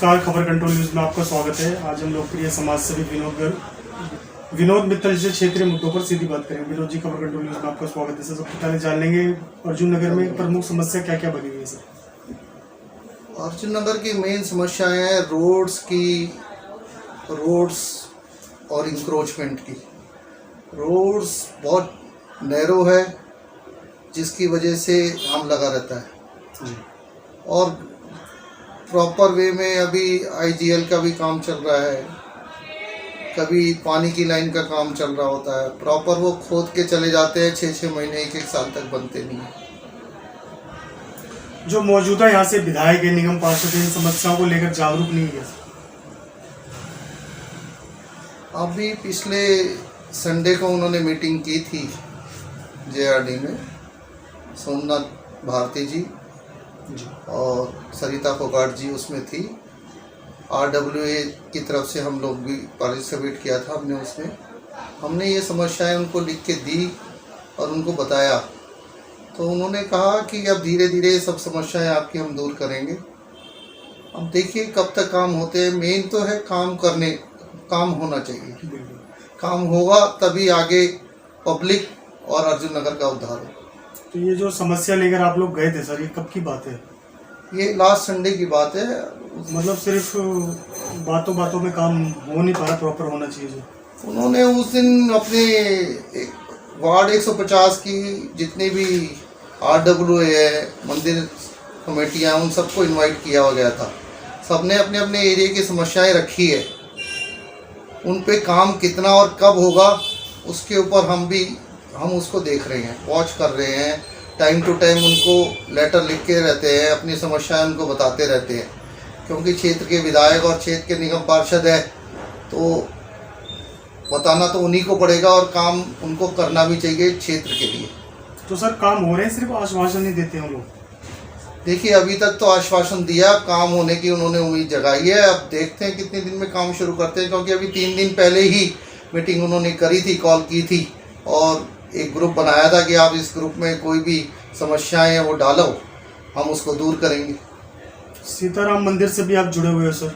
नमस्कार, खबर control news में आपका स्वागत है। आज हम लोकप्रिय समाज सेवी विनोद मित्तल जी से क्षेत्रीय मुद्दों पर सीधी बात करेंगे। विनोद जी, खबर कंट्रोल न्यूज में आपका स्वागत है। सर, सबसे पहले जान लेंगे अर्जुन नगर में प्रमुख समस्या क्या क्या बनी हुई है। सर, अर्जुन नगर की मेन समस्याएं हैं रोड्स और इंक्रोचमेंट की। रोड्स बहुत नैरो है जिसकी वजह से जाम लगा रहता है और प्रॉपर वे में अभी आईजीएल का भी काम चल रहा है, कभी पानी की लाइन का काम चल रहा होता है। प्रॉपर वो खोद के चले जाते हैं, 6-6 महीने 1-1 साल तक बनते नहीं हैं। जो मौजूदा यहाँ से विधायक है, निगम पार्षद, इन समस्याओं को लेकर जागरूक नहीं है। अभी पिछले संडे को उन्होंने मीटिंग की थी जेआरडी में, सोमनाथ भारती जी और सरिता फोगाट जी उसमें थी। RWA की तरफ से हम लोग भी पार्टिसिपेट किया था हमने ये समस्याएं उनको लिख के दी और उनको बताया। तो उन्होंने कहा कि अब धीरे धीरे सब समस्याएं आपकी हम दूर करेंगे। अब देखिए कब तक काम होते हैं। मेन तो है काम होना चाहिए। काम होगा तभी आगे पब्लिक और अर्जुन नगर का उद्धार हो। तो ये जो समस्या लेकर आप लोग गए थे सर, ये कब की बात है? ये लास्ट संडे की बात है। मतलब सिर्फ बातों में काम हो नहीं पा रहा, प्रॉपर होना चाहिए। जो उन्होंने उस दिन अपने वार्ड 150 की जितने भी RWA है, मंदिर कमेटियाँ, उन सबको इनवाइट किया गया था। सबने अपने अपने एरिया की समस्याएं रखी है। उन पे काम कितना और कब होगा उसके ऊपर हम उसको देख रहे हैं, वॉच कर रहे हैं। टाइम टू टाइम उनको लेटर लिख के रहते हैं, अपनी समस्याएं उनको बताते रहते हैं, क्योंकि क्षेत्र के विधायक और क्षेत्र के निगम पार्षद है तो बताना तो उन्हीं को पड़ेगा और काम उनको करना भी चाहिए क्षेत्र के लिए। तो सर, काम हो रहे हैं, सिर्फ आश्वासन नहीं देते हैं लोग। देखिए अभी तक तो आश्वासन दिया, काम होने की उन्होंने उम्मीद जगाई है। अब देखते हैं कितने दिन में काम शुरू करते हैं, क्योंकि अभी 3 दिन पहले ही मीटिंग उन्होंने करी थी, कॉल की थी और एक ग्रुप बनाया था कि आप इस ग्रुप में कोई भी समस्याएं हैं वो डालो, हम उसको दूर करेंगे। सीताराम मंदिर से भी आप जुड़े हुए हो सर?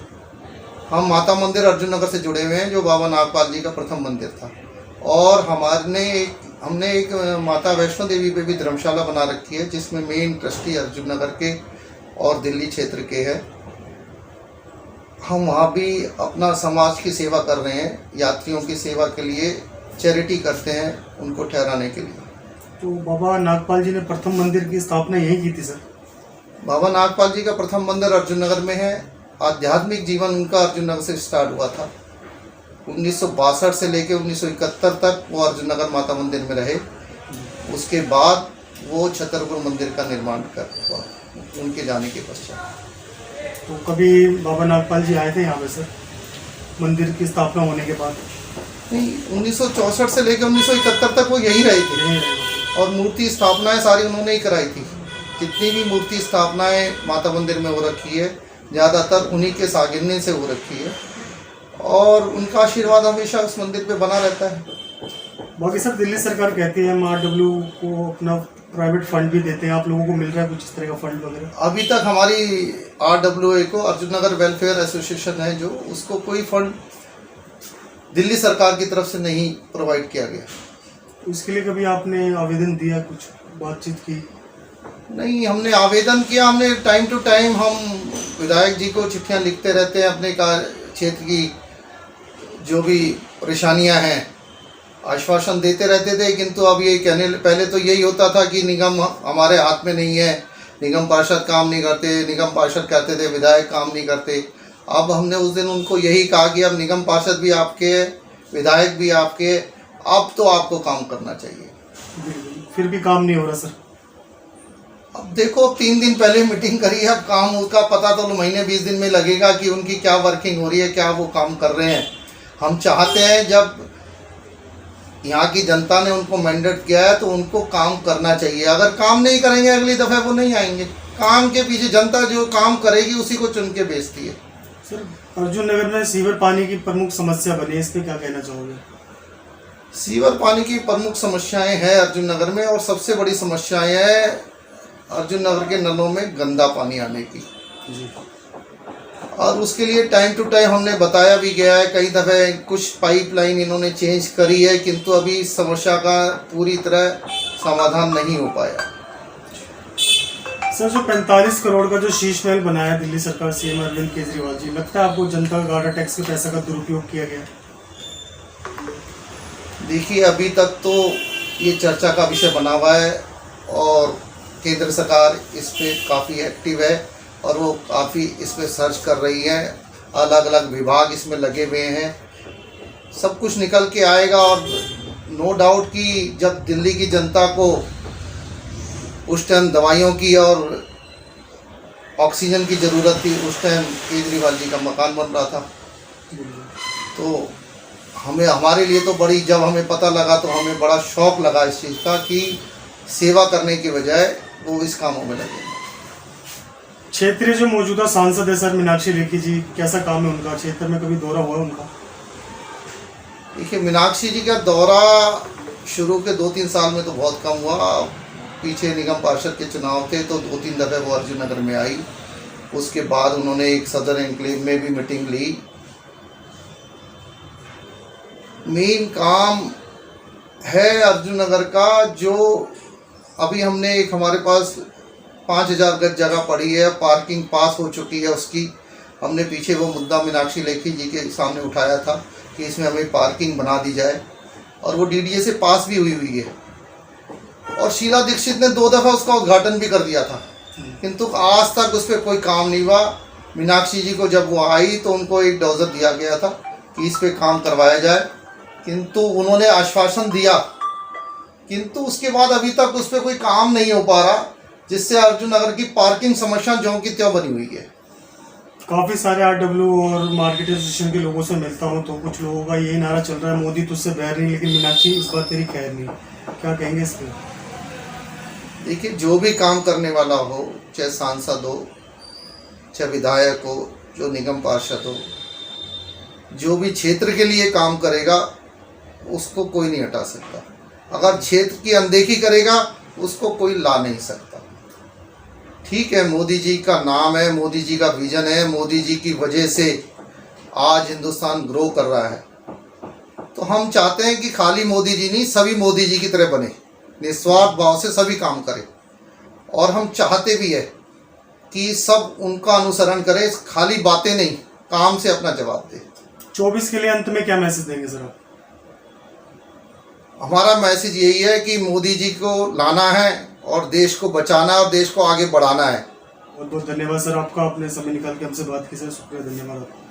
हम माता मंदिर अर्जुन नगर से जुड़े हुए हैं, जो बाबा नागपाल जी का प्रथम मंदिर था। और हमने एक माता वैष्णो देवी पे भी धर्मशाला बना रखी है, जिसमें मेन ट्रस्टी अर्जुन नगर के और दिल्ली क्षेत्र के हैं। हम वहाँ भी अपना समाज की सेवा कर रहे हैं, यात्रियों की सेवा के लिए चैरिटी करते हैं, उनको ठहराने के लिए। तो बाबा नागपाल जी ने प्रथम मंदिर की स्थापना यहीं की थी सर? बाबा नागपाल जी का प्रथम मंदिर अर्जुन नगर में है। आध्यात्मिक जीवन उनका अर्जुन नगर से स्टार्ट हुआ था। 1962 से लेकर 1971 तक वो अर्जुन नगर माता मंदिर में रहे। उसके बाद वो छतरपुर मंदिर का निर्माण कर हुआ उनके जाने के पश्चात। तो कभी बाबा नागपाल जी आए थे यहाँ पे सर, मंदिर की स्थापना होने के बाद? नहीं, 1964 से लेकर 1971 तक वो यहीं रहे थे और मूर्ति स्थापनाएं सारी उन्होंने ही कराई थी। जितनी भी मूर्ति स्थापनाएं माता मंदिर में हो रखी है, ज़्यादातर उन्हीं के सागिरने से हो रखी है और उनका आशीर्वाद हमेशा उस मंदिर पे बना रहता है। बाकी सर, दिल्ली सरकार कहती है MRW को अपना प्राइवेट फंड भी देते हैं, आप लोगों को मिल रहा है कुछ इस तरह का फंड वगैरह? अभी तक हमारी RWA को, अर्जुन नगर वेलफेयर एसोसिएशन है जो, उसको कोई फंड दिल्ली सरकार की तरफ से नहीं प्रोवाइड किया गया। इसके लिए कभी आपने आवेदन दिया, कुछ बातचीत की? नहीं, हमने आवेदन किया। हमने टाइम टू टाइम हम विधायक जी को चिट्ठियां लिखते रहते हैं, अपने क्षेत्र की जो भी परेशानियां हैं आश्वासन देते रहते थे। किंतु अब ये पहले तो यही होता था कि निगम हमारे हाथ में नहीं है, निगम पार्षद काम नहीं करते, निगम पार्षद कहते थे विधायक काम नहीं करते। अब हमने उस दिन उनको यही कहा कि अब निगम पार्षद भी आपके, विधायक भी आपके, अब तो आपको काम करना चाहिए। फिर भी काम नहीं हो रहा सर? अब देखो, 3 दिन पहले मीटिंग करी है, अब काम उसका पता तो महीने 20 दिन में लगेगा कि उनकी क्या वर्किंग हो रही है, क्या वो काम कर रहे हैं। हम चाहते हैं जब यहाँ की जनता ने उनको मैंडेट किया है तो उनको काम करना चाहिए। अगर काम नहीं करेंगे अगली दफ़े वो नहीं आएंगे। काम के पीछे जनता जो काम करेगी उसी को चुन के बेचती है। सर, अर्जुन नगर में सीवर पानी की प्रमुख समस्या बनी है, इस पर क्या कहना चाहोगे? सीवर पानी की प्रमुख समस्याएं हैं अर्जुन नगर में, और सबसे बड़ी समस्याएं हैं अर्जुन नगर के नलों में गंदा पानी आने की। और उसके लिए टाइम टू टाइम हमने बताया भी गया है। कई दफ़े कुछ पाइपलाइन इन्होंने चेंज करी है, किंतु अभी इस समस्या का पूरी तरह समाधान नहीं हो पाया। सर, जो 45 करोड़ का जो शीश महल बनाया दिल्ली सरकार सीएम अरविंद केजरीवाल जी, लगता है आपको जनता का गाड़ा टैक्स के पैसे का दुरुपयोग किया गया? देखिए, अभी तक तो ये चर्चा का विषय बना हुआ है और केंद्र सरकार इस पे काफ़ी एक्टिव है और वो काफ़ी इस पे सर्च कर रही है। अलग अलग विभाग इसमें लगे हुए हैं। सब कुछ निकल के आएगा और नो डाउट कि जब दिल्ली की जनता को उस टाइम दवाइयों की और ऑक्सीजन की ज़रूरत थी, उस टाइम केजरीवाल जी का मकान बन रहा था। तो हमारे लिए तो बड़ी, जब हमें पता लगा तो हमें बड़ा शौक लगा इस चीज़ का कि सेवा करने के बजाय वो इस कामों में लगे। क्षेत्रीय जो मौजूदा सांसद है सर मीनाक्षी लेखी जी, कैसा काम है उनका? क्षेत्र में कभी दौरा हुआ उनका? देखिए, मीनाक्षी जी का दौरा शुरू के 2-3 साल में तो बहुत कम हुआ। पीछे निगम पार्षद के चुनाव थे तो 2-3 दफ़े वो अर्जुन नगर में आई। उसके बाद उन्होंने एक सदर एनक्लेव में भी मीटिंग ली। मेन काम है अर्जुन नगर का, जो अभी हमने एक, हमारे पास 5000 गज जगह पड़ी है, पार्किंग पास हो चुकी है उसकी। हमने पीछे वो मुद्दा मीनाक्षी लेखी जी के सामने उठाया था कि इसमें हमें पार्किंग बना दी जाए और वो डीडीए से पास भी हुई है। और शीला दीक्षित ने 2 दफ़ा उसका उद्घाटन भी कर दिया था, किंतु आज तक उस पर कोई काम नहीं हुआ। मीनाक्षी जी को जब वो आई तो उनको एक डोजर दिया गया था कि इस पर काम करवाया जाए, किंतु उन्होंने आश्वासन दिया, किंतु उसके बाद अभी तक उस पर कोई काम नहीं हो पा रहा, जिससे अर्जुन नगर की पार्किंग समस्या ज्यों की त्यों बनी हुई है। काफ़ी सारे आरडब्ल्यू और मार्केट एसोसिएशन के लोगों से मिलता हूँ तो कुछ लोगों का यही नारा चल रहा है, मोदी तुझसे बैर नहीं लेकिन मीनाक्षी इस बार तेरी खैर नहीं। क्या कहेंगे इस पर? देखिए, जो भी काम करने वाला हो, चाहे सांसद हो, चाहे विधायक हो, जो निगम पार्षद हो, जो भी क्षेत्र के लिए काम करेगा उसको कोई नहीं हटा सकता। अगर क्षेत्र की अनदेखी करेगा उसको कोई ला नहीं सकता। ठीक है, मोदी जी का नाम है, मोदी जी का विजन है, मोदी जी की वजह से आज हिंदुस्तान ग्रो कर रहा है। तो हम चाहते हैं कि खाली मोदी जी नहीं, सभी मोदी जी की तरह बने, निस्वार्थ भाव से सभी काम करें। और हम चाहते भी है कि सब उनका अनुसरण करें, खाली बातें नहीं, काम से अपना जवाब दें। 24 के लिए अंत में क्या मैसेज देंगे सर आप? हमारा मैसेज यही है कि मोदी जी को लाना है और देश को बचाना है और देश को आगे बढ़ाना है। बहुत बहुत धन्यवाद सर आपका, आपने समय निकाल के हमसे बात की सर, शुक्रिया, धन्यवाद आपका।